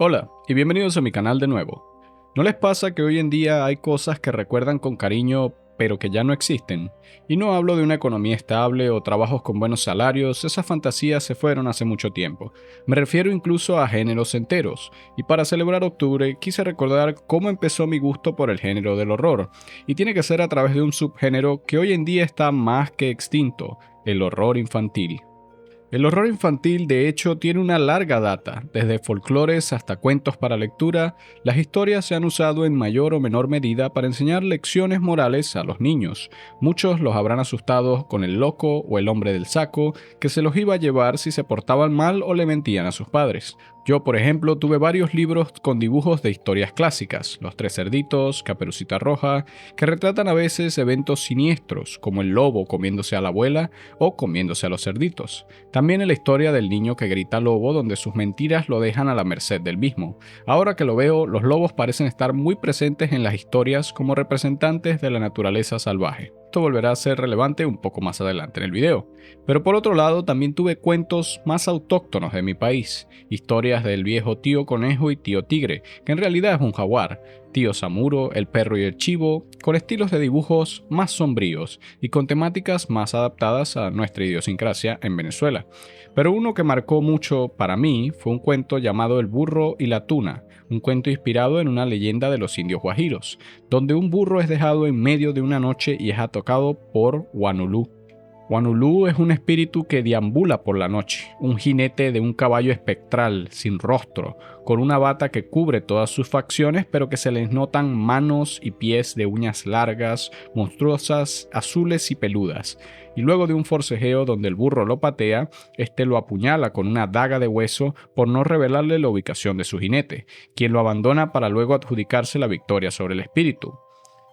Hola y bienvenidos a mi canal de nuevo. ¿No les pasa que hoy en día hay cosas que recuerdan con cariño pero que ya no existen? Y no hablo de una economía estable o trabajos con buenos salarios, esas fantasías se fueron hace mucho tiempo. Me refiero incluso a géneros enteros, y para celebrar octubre quise recordar cómo empezó mi gusto por el género del horror, y tiene que ser a través de un subgénero que hoy en día está más que extinto, el horror infantil. El horror infantil, de hecho, tiene una larga data. Desde folclores hasta cuentos para lectura, las historias se han usado en mayor o menor medida para enseñar lecciones morales a los niños. Muchos los habrán asustado con el loco o el hombre del saco, que se los iba a llevar si se portaban mal o le mentían a sus padres. Yo, por ejemplo, tuve varios libros con dibujos de historias clásicas, Los Tres Cerditos, Caperucita Roja, que retratan a veces eventos siniestros, como el lobo comiéndose a la abuela o comiéndose a los cerditos. También en la historia del niño que grita lobo, donde sus mentiras lo dejan a la merced del mismo. Ahora que lo veo, los lobos parecen estar muy presentes en las historias como representantes de la naturaleza salvaje. Esto volverá a ser relevante un poco más adelante en el video. Pero por otro lado, también tuve cuentos más autóctonos de mi país, historias del viejo tío conejo y tío tigre, que en realidad es un jaguar, tío Samuro, el perro y el chivo, con estilos de dibujos más sombríos y con temáticas más adaptadas a nuestra idiosincrasia en Venezuela. Pero uno que marcó mucho para mí fue un cuento llamado El burro y la tuna, un cuento inspirado en una leyenda de los indios guajiros, donde un burro es dejado en medio de una noche y es atacado por Huanulú. Huanulú es un espíritu que deambula por la noche, un jinete de un caballo espectral, sin rostro, con una bata que cubre todas sus facciones, pero que se les notan manos y pies de uñas largas, monstruosas, azules y peludas. Y luego de un forcejeo donde el burro lo patea, este lo apuñala con una daga de hueso por no revelarle la ubicación de su jinete, quien lo abandona para luego adjudicarse la victoria sobre el espíritu.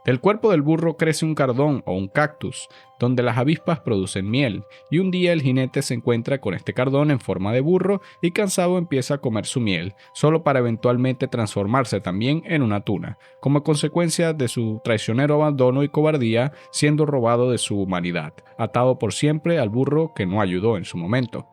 Del cuerpo del burro crece un cardón o un cactus, donde las avispas producen miel, y un día el jinete se encuentra con este cardón en forma de burro y cansado empieza a comer su miel, solo para eventualmente transformarse también en una tuna, como consecuencia de su traicionero abandono y cobardía, siendo robado de su humanidad, atado por siempre al burro que no ayudó en su momento.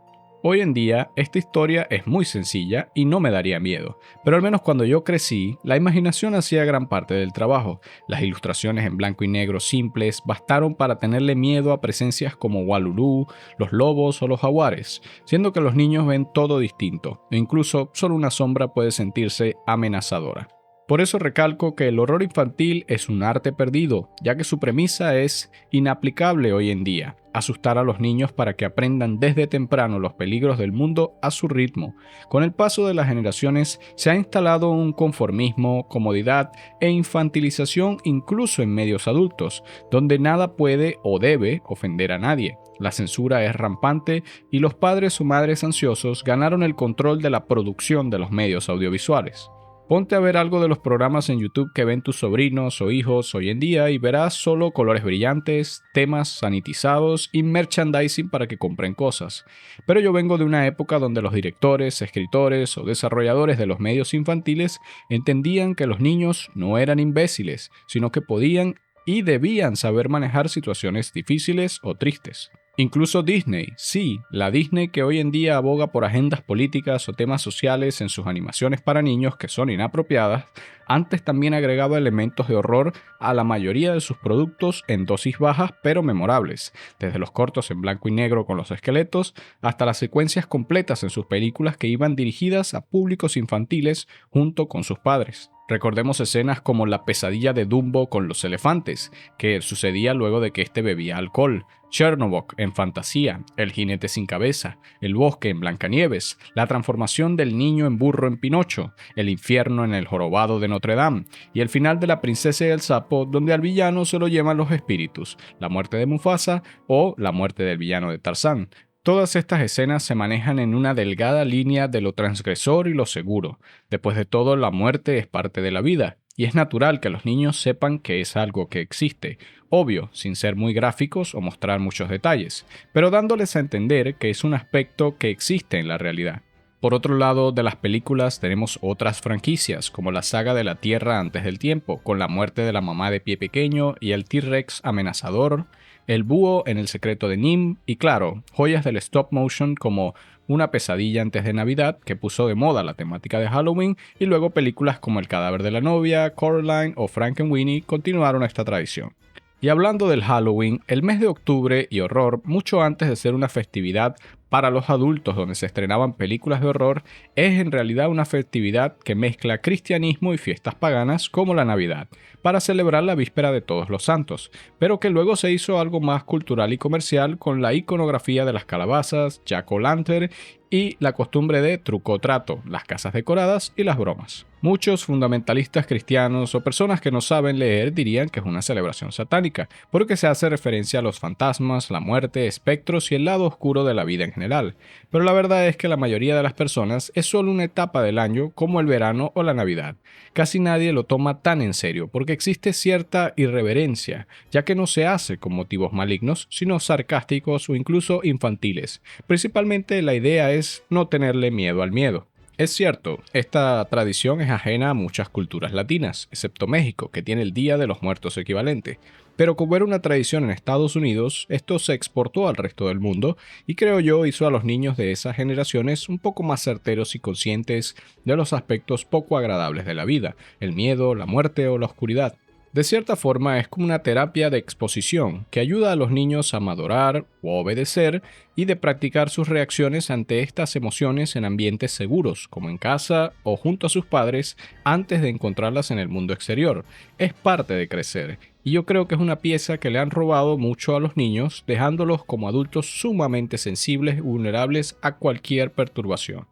Hoy en día, esta historia es muy sencilla y no me daría miedo, pero al menos cuando yo crecí, la imaginación hacía gran parte del trabajo. Las ilustraciones en blanco y negro simples bastaron para tenerle miedo a presencias como Walulú, los lobos o los jaguares, siendo que los niños ven todo distinto, e incluso solo una sombra puede sentirse amenazadora. Por eso recalco que el horror infantil es un arte perdido, ya que su premisa es inaplicable hoy en día: asustar a los niños para que aprendan desde temprano los peligros del mundo a su ritmo. Con el paso de las generaciones se ha instalado un conformismo, comodidad e infantilización incluso en medios adultos, donde nada puede o debe ofender a nadie. La censura es rampante y los padres o madres ansiosos ganaron el control de la producción de los medios audiovisuales. Ponte a ver algo de los programas en YouTube que ven tus sobrinos o hijos hoy en día y verás solo colores brillantes, temas sanitizados y merchandising para que compren cosas. Pero yo vengo de una época donde los directores, escritores o desarrolladores de los medios infantiles entendían que los niños no eran imbéciles, sino que podían y debían saber manejar situaciones difíciles o tristes. Incluso Disney, sí, la Disney que hoy en día aboga por agendas políticas o temas sociales en sus animaciones para niños que son inapropiadas, antes también agregaba elementos de horror a la mayoría de sus productos en dosis bajas pero memorables, desde los cortos en blanco y negro con los esqueletos hasta las secuencias completas en sus películas que iban dirigidas a públicos infantiles junto con sus padres. Recordemos escenas como la pesadilla de Dumbo con los elefantes, que sucedía luego de que éste bebía alcohol, Chernobog en Fantasía, El jinete sin cabeza, El bosque en Blancanieves, la transformación del niño en burro en Pinocho, El infierno en El jorobado de Notre Dame, y el final de La princesa y el sapo, donde al villano se lo llevan los espíritus, la muerte de Mufasa o la muerte del villano de Tarzán. Todas estas escenas se manejan en una delgada línea de lo transgresor y lo seguro. Después de todo, la muerte es parte de la vida, y es natural que los niños sepan que es algo que existe, obvio, sin ser muy gráficos o mostrar muchos detalles, pero dándoles a entender que es un aspecto que existe en la realidad. Por otro lado de las películas tenemos otras franquicias, como la saga de la Tierra antes del tiempo, con la muerte de la mamá de Pie Pequeño y el T-Rex amenazador, el búho en El secreto de Nim y claro, joyas del stop motion como Una pesadilla antes de Navidad, que puso de moda la temática de Halloween, y luego películas como El cadáver de la novia, Coraline o Frankenweenie continuaron esta tradición. Y hablando del Halloween, el mes de octubre y horror, mucho antes de ser una festividad para los adultos donde se estrenaban películas de horror, es en realidad una festividad que mezcla cristianismo y fiestas paganas como la Navidad, para celebrar la víspera de Todos los Santos, pero que luego se hizo algo más cultural y comercial con la iconografía de las calabazas, jack-o'-lantern y la costumbre de truco o trato, las casas decoradas y las bromas. Muchos fundamentalistas cristianos o personas que no saben leer dirían que es una celebración satánica, porque se hace referencia a los fantasmas, la muerte, espectros y el lado oscuro de la vida en general. Pero la verdad es que la mayoría de las personas es solo una etapa del año como el verano o la Navidad. Casi nadie lo toma tan en serio porque existe cierta irreverencia, ya que no se hace con motivos malignos, sino sarcásticos o incluso infantiles. Principalmente la idea es no tenerle miedo al miedo. Es cierto, esta tradición es ajena a muchas culturas latinas, excepto México, que tiene el Día de los Muertos equivalente. Pero como era una tradición en Estados Unidos, esto se exportó al resto del mundo y creo yo hizo a los niños de esas generaciones un poco más certeros y conscientes de los aspectos poco agradables de la vida, el miedo, la muerte o la oscuridad. De cierta forma es como una terapia de exposición que ayuda a los niños a madurar o obedecer y de practicar sus reacciones ante estas emociones en ambientes seguros, como en casa o junto a sus padres, antes de encontrarlas en el mundo exterior. Es parte de crecer, y yo creo que es una pieza que le han robado mucho a los niños, dejándolos como adultos sumamente sensibles y vulnerables a cualquier perturbación.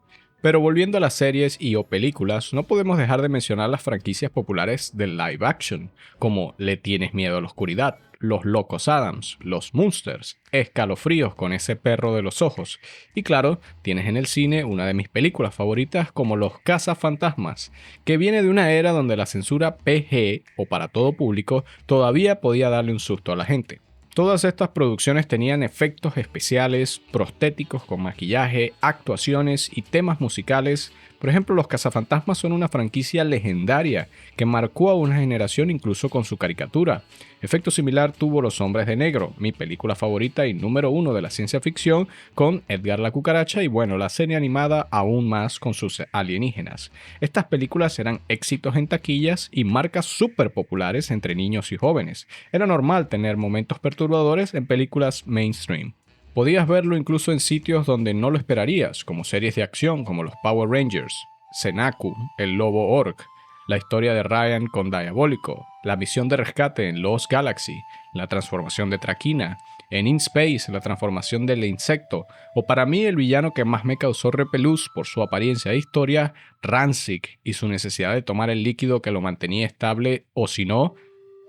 Pero volviendo a las series y o películas, no podemos dejar de mencionar las franquicias populares del live action, como Le tienes miedo a la oscuridad, Los Locos Adams, Los Munsters, Escalofríos con ese perro de los ojos. Y claro, tienes en el cine una de mis películas favoritas como Los Cazafantasmas, que viene de una era donde la censura PG o para todo público todavía podía darle un susto a la gente. Todas estas producciones tenían efectos especiales, prostéticos con maquillaje, actuaciones y temas musicales. Por ejemplo, Los Cazafantasmas son una franquicia legendaria que marcó a una generación incluso con su caricatura. Efecto similar tuvo Los Hombres de Negro, mi película favorita y número uno de la ciencia ficción, con Edgar la Cucaracha y bueno, la serie animada aún más con sus alienígenas. Estas películas eran éxitos en taquillas y marcas súper populares entre niños y jóvenes. Era normal tener momentos perturbadores en películas mainstream. Podías verlo incluso en sitios donde no lo esperarías, como series de acción como los Power Rangers, Sennaku, el Lobo Orc, la historia de Ryan con Diabólico, la misión de rescate en Lost Galaxy, la transformación de Traquina, en In Space la transformación del insecto, o para mí el villano que más me causó repelús por su apariencia e historia, Ransik, y su necesidad de tomar el líquido que lo mantenía estable o si no,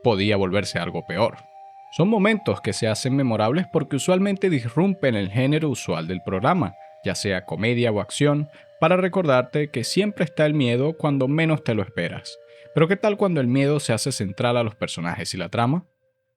podía volverse algo peor. Son momentos que se hacen memorables porque usualmente disrumpen el género usual del programa, ya sea comedia o acción, para recordarte que siempre está el miedo cuando menos te lo esperas. Pero ¿qué tal cuando el miedo se hace central a los personajes y la trama?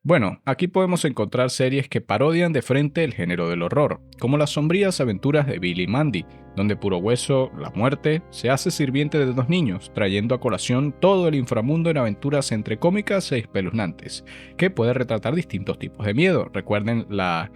Bueno, aquí podemos encontrar series que parodian de frente el género del horror, como Las sombrías aventuras de Billy y Mandy, donde Puro Hueso, la muerte, se hace sirviente de dos niños, trayendo a colación todo el inframundo en aventuras entre cómicas e espeluznantes, que puede retratar distintos tipos de miedo. Recuerden la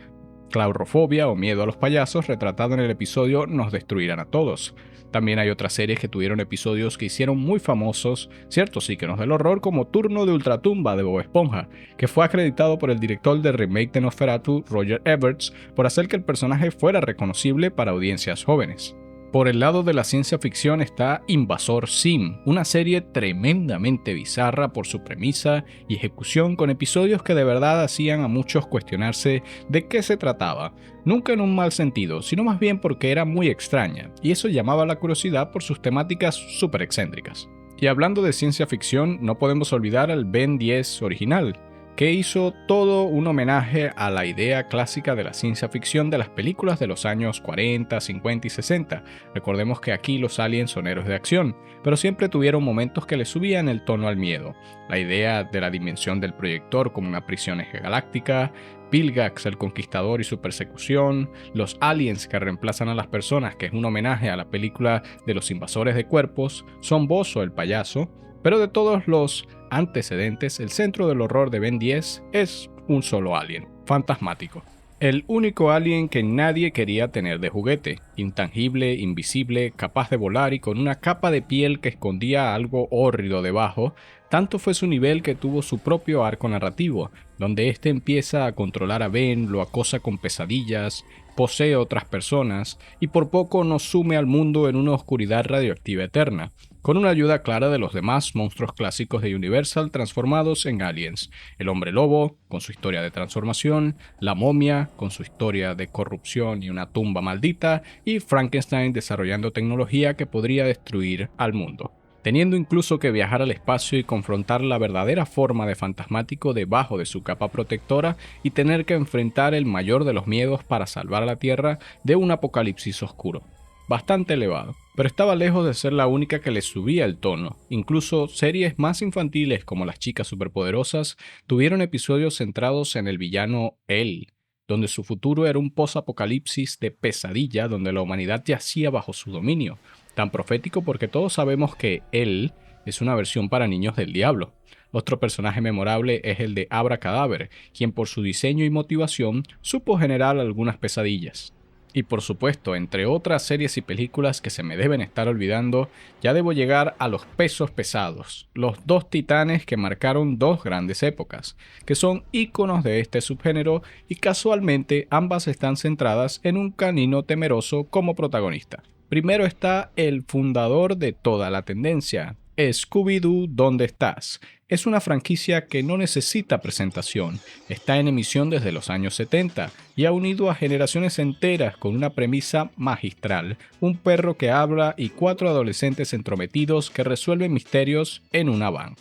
claustrofobia o miedo a los payasos, retratado en el episodio Nos destruirán a todos. También hay otras series que tuvieron episodios que hicieron muy famosos ciertos íconos del horror, como Turno de Ultratumba de Bob Esponja, que fue acreditado por el director del remake de Nosferatu, Roger Ebert, por hacer que el personaje fuera reconocible para audiencias jóvenes. Por el lado de la ciencia ficción está Invasor Sim, una serie tremendamente bizarra por su premisa y ejecución, con episodios que de verdad hacían a muchos cuestionarse de qué se trataba, nunca en un mal sentido, sino más bien porque era muy extraña, y eso llamaba la curiosidad por sus temáticas súper excéntricas. Y hablando de ciencia ficción, no podemos olvidar al Ben 10 original, que hizo todo un homenaje a la idea clásica de la ciencia ficción de las películas de los años 40, 50 y 60. Recordemos que aquí los aliens son héroes de acción, pero siempre tuvieron momentos que le subían el tono al miedo. La idea de la dimensión del proyector como una prisión galáctica, Vilgax el Conquistador y su persecución, los aliens que reemplazan a las personas, que es un homenaje a la película de los invasores de cuerpos, Son Bozo el payaso, pero de todos los antecedentes, el centro del horror de Ben 10 es un solo alien, fantasmático. El único alien que nadie quería tener de juguete, intangible, invisible, capaz de volar y con una capa de piel que escondía algo hórrido debajo, tanto fue su nivel que tuvo su propio arco narrativo, donde éste empieza a controlar a Ben, lo acosa con pesadillas, posee otras personas y por poco nos sume al mundo en una oscuridad radioactiva eterna, con una ayuda clara de los demás monstruos clásicos de Universal transformados en aliens, el hombre lobo, con su historia de transformación, la momia, con su historia de corrupción y una tumba maldita, y Frankenstein desarrollando tecnología que podría destruir al mundo, teniendo incluso que viajar al espacio y confrontar la verdadera forma de fantasmático debajo de su capa protectora y tener que enfrentar el mayor de los miedos para salvar a la Tierra de un apocalipsis oscuro. Bastante elevado, pero estaba lejos de ser la única que le subía el tono. Incluso series más infantiles como Las Chicas Superpoderosas tuvieron episodios centrados en el villano él, donde su futuro era un post-apocalipsis de pesadilla donde la humanidad yacía bajo su dominio, tan profético porque todos sabemos que él es una versión para niños del diablo. Otro personaje memorable es el de Abra Cadáver, quien por su diseño y motivación supo generar algunas pesadillas. Y por supuesto, entre otras series y películas que se me deben estar olvidando, ya debo llegar a los pesos pesados, los dos titanes que marcaron dos grandes épocas, que son íconos de este subgénero y casualmente ambas están centradas en un canino temeroso como protagonista. Primero está el fundador de toda la tendencia, Scooby-Doo, ¿dónde estás? Es una franquicia que no necesita presentación, está en emisión desde los años 70 y ha unido a generaciones enteras con una premisa magistral, un perro que habla y cuatro adolescentes entrometidos que resuelven misterios en una van.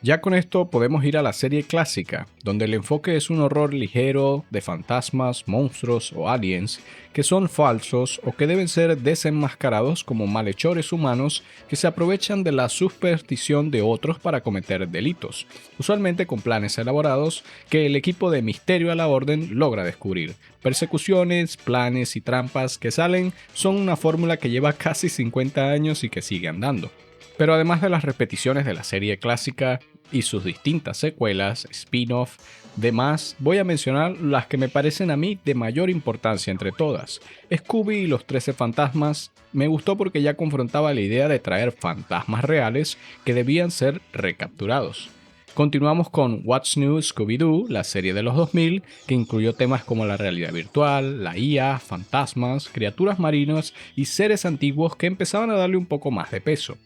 Ya con esto podemos ir a la serie clásica, donde el enfoque es un horror ligero de fantasmas, monstruos o aliens que son falsos o que deben ser desenmascarados como malhechores humanos que se aprovechan de la superstición de otros para cometer delitos, usualmente con planes elaborados que el equipo de Misterio a la Orden logra descubrir. Persecuciones, planes y trampas que salen son una fórmula que lleva casi 50 años y que sigue andando. Pero además de las repeticiones de la serie clásica y sus distintas secuelas, spin-off, demás, voy a mencionar las que me parecen a mí de mayor importancia entre todas. Scooby y los 13 fantasmas me gustó porque ya confrontaba la idea de traer fantasmas reales que debían ser recapturados. Continuamos con What's New Scooby-Doo, la serie de los 2000, que incluyó temas como la realidad virtual, la IA, fantasmas, criaturas marinas y seres antiguos que empezaban a darle un poco más de peso.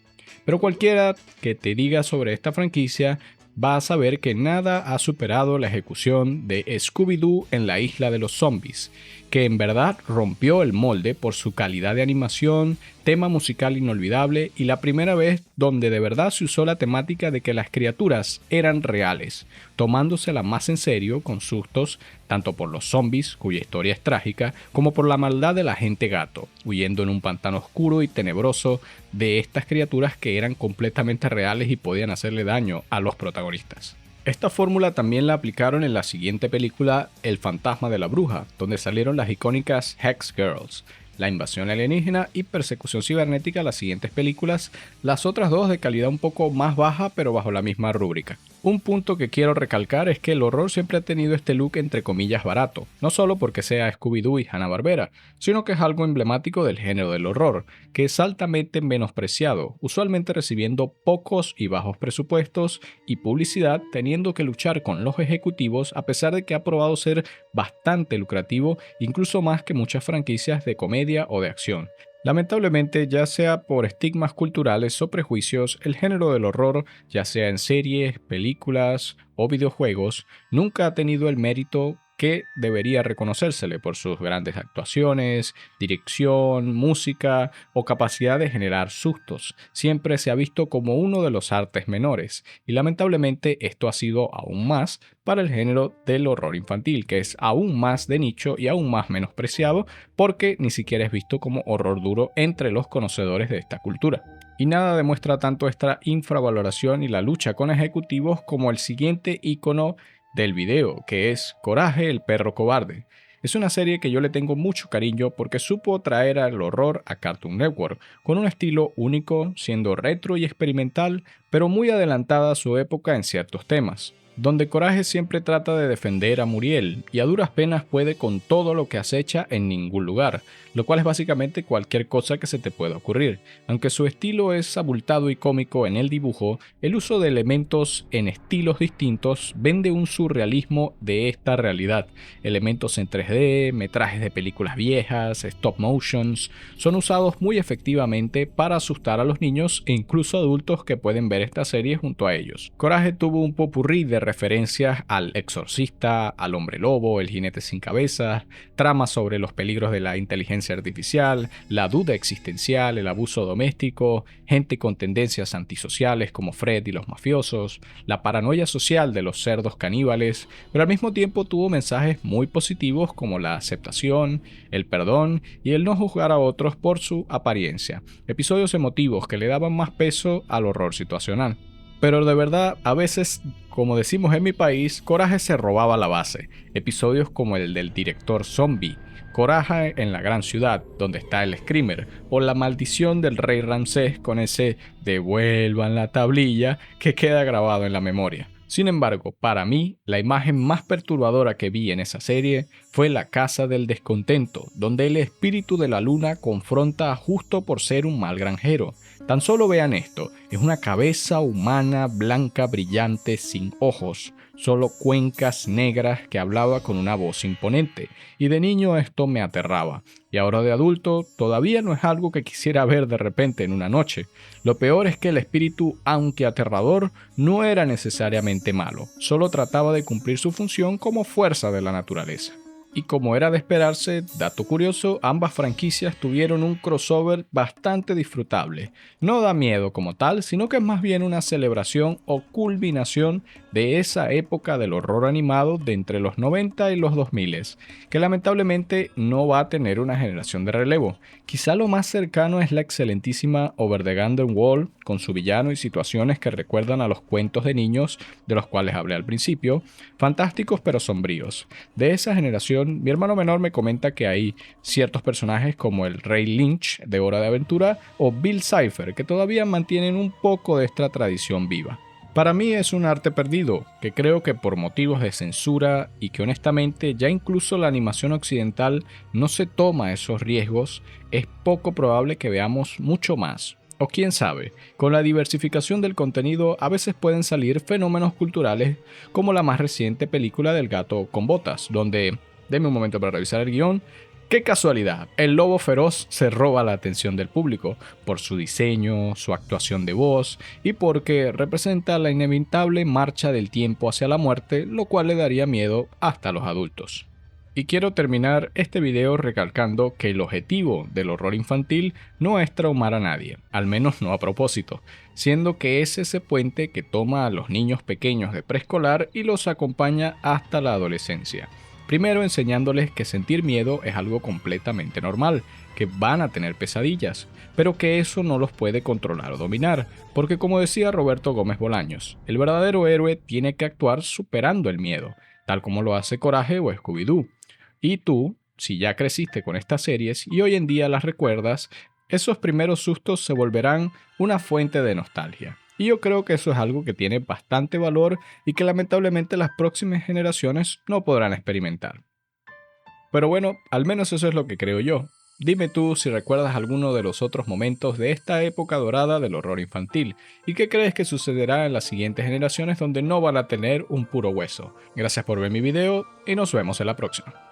Pero cualquiera que te diga sobre esta franquicia va a saber que nada ha superado la ejecución de Scooby-Doo en la isla de los zombies, que en verdad rompió el molde por su calidad de animación, tema musical inolvidable y la primera vez donde de verdad se usó la temática de que las criaturas eran reales, tomándosela más en serio con sustos tanto por los zombies, cuya historia es trágica, como por la maldad de la gente gato, huyendo en un pantano oscuro y tenebroso de estas criaturas que eran completamente reales y podían hacerle daño a los protagonistas. Esta fórmula también la aplicaron en la siguiente película El fantasma de la bruja, donde salieron las icónicas Hex Girls, la invasión alienígena y persecución cibernética las siguientes películas, las otras dos de calidad un poco más baja pero bajo la misma rúbrica. Un punto que quiero recalcar es que el horror siempre ha tenido este look entre comillas barato, no solo porque sea Scooby-Doo y Hanna-Barbera, sino que es algo emblemático del género del horror, que es altamente menospreciado, usualmente recibiendo pocos y bajos presupuestos y publicidad, teniendo que luchar con los ejecutivos a pesar de que ha probado ser bastante lucrativo, incluso más que muchas franquicias de comedia o de acción. Lamentablemente, ya sea por estigmas culturales o prejuicios, el género del horror, ya sea en series, películas o videojuegos, nunca ha tenido el mérito que debería reconocérsele por sus grandes actuaciones, dirección, música o capacidad de generar sustos. Siempre se ha visto como uno de los artes menores, y lamentablemente esto ha sido aún más para el género del horror infantil, que es aún más de nicho y aún más menospreciado porque ni siquiera es visto como horror duro entre los conocedores de esta cultura. Y nada demuestra tanto esta infravaloración y la lucha con ejecutivos como el siguiente icono del video, que es Coraje, el perro cobarde. Es una serie que yo le tengo mucho cariño porque supo traer al horror a Cartoon Network, con un estilo único, siendo retro y experimental, pero muy adelantada a su época en ciertos temas. donde Coraje siempre trata de defender a Muriel y a duras penas puede con todo lo que acecha en ningún lugar, lo cual es básicamente cualquier cosa que se te pueda ocurrir. Aunque su estilo es abultado y cómico en el dibujo, el uso de elementos en estilos distintos vende un surrealismo de esta realidad. Elementos en 3D, metrajes de películas viejas, stop motions, son usados muy efectivamente para asustar a los niños e incluso adultos que pueden ver esta serie junto a ellos. Coraje tuvo un popurrí de referencias al Exorcista, al Hombre Lobo, el Jinete sin Cabeza, tramas sobre los peligros de la inteligencia artificial, la duda existencial, el abuso doméstico, gente con tendencias antisociales como Fred y los mafiosos, la paranoia social de los cerdos caníbales, pero al mismo tiempo tuvo mensajes muy positivos como la aceptación, el perdón y el no juzgar a otros por su apariencia, episodios emotivos que le daban más peso al horror situacional. Pero de verdad, a veces, como decimos en mi país, Coraje se robaba la base. Episodios como el del director Zombie, Coraje en la gran ciudad, donde está el Screamer, o la maldición del rey Ramsés con ese "devuelvan la tablilla" que queda grabado en la memoria. Sin embargo, para mí, la imagen más perturbadora que vi en esa serie fue la Casa del Descontento, donde el espíritu de la luna confronta a Justo por ser un mal granjero. Tan solo vean esto, es una cabeza humana blanca brillante sin ojos, solo cuencas negras que hablaba con una voz imponente, y de niño esto me aterraba, y ahora de adulto todavía no es algo que quisiera ver de repente en una noche. Lo peor es que el espíritu, aunque aterrador, no era necesariamente malo, solo trataba de cumplir su función como fuerza de la naturaleza. Y como era de esperarse, dato curioso, ambas franquicias tuvieron un crossover bastante disfrutable. No da miedo como tal, sino que es más bien una celebración o culminación de esa época del horror animado de entre los 90 y los 2000, que lamentablemente no va a tener una generación de relevo. Quizá lo más cercano es la excelentísima Over the Garden Wall, con su villano y situaciones que recuerdan a los cuentos de niños de los cuales hablé al principio, fantásticos pero sombríos. De esa generación, mi hermano menor me comenta que hay ciertos personajes como el Rey Lynch de Hora de Aventura o Bill Cipher que todavía mantienen un poco de esta tradición viva. Para mí es un arte perdido, que creo que por motivos de censura y que honestamente ya incluso la animación occidental no se toma esos riesgos, es poco probable que veamos mucho más. O quién sabe, con la diversificación del contenido a veces pueden salir fenómenos culturales como la más reciente película del gato con botas, donde, denme un momento para revisar el guión, ¡qué casualidad! El lobo feroz se roba la atención del público por su diseño, su actuación de voz y porque representa la inevitable marcha del tiempo hacia la muerte, lo cual le daría miedo hasta a los adultos. Y quiero terminar este video recalcando que el objetivo del horror infantil no es traumar a nadie, al menos no a propósito, siendo que es ese puente que toma a los niños pequeños de preescolar y los acompaña hasta la adolescencia. Primero enseñándoles que sentir miedo es algo completamente normal, que van a tener pesadillas, pero que eso no los puede controlar o dominar, porque como decía Roberto Gómez Bolaños, el verdadero héroe tiene que actuar superando el miedo, tal como lo hace Coraje o Scooby-Doo. Y tú, si ya creciste con estas series y hoy en día las recuerdas, esos primeros sustos se volverán una fuente de nostalgia. Y yo creo que eso es algo que tiene bastante valor y que lamentablemente las próximas generaciones no podrán experimentar. Pero bueno, al menos eso es lo que creo yo. Dime tú si recuerdas alguno de los otros momentos de esta época dorada del horror infantil y qué crees que sucederá en las siguientes generaciones donde no van a tener un puro hueso. Gracias por ver mi video y nos vemos en la próxima.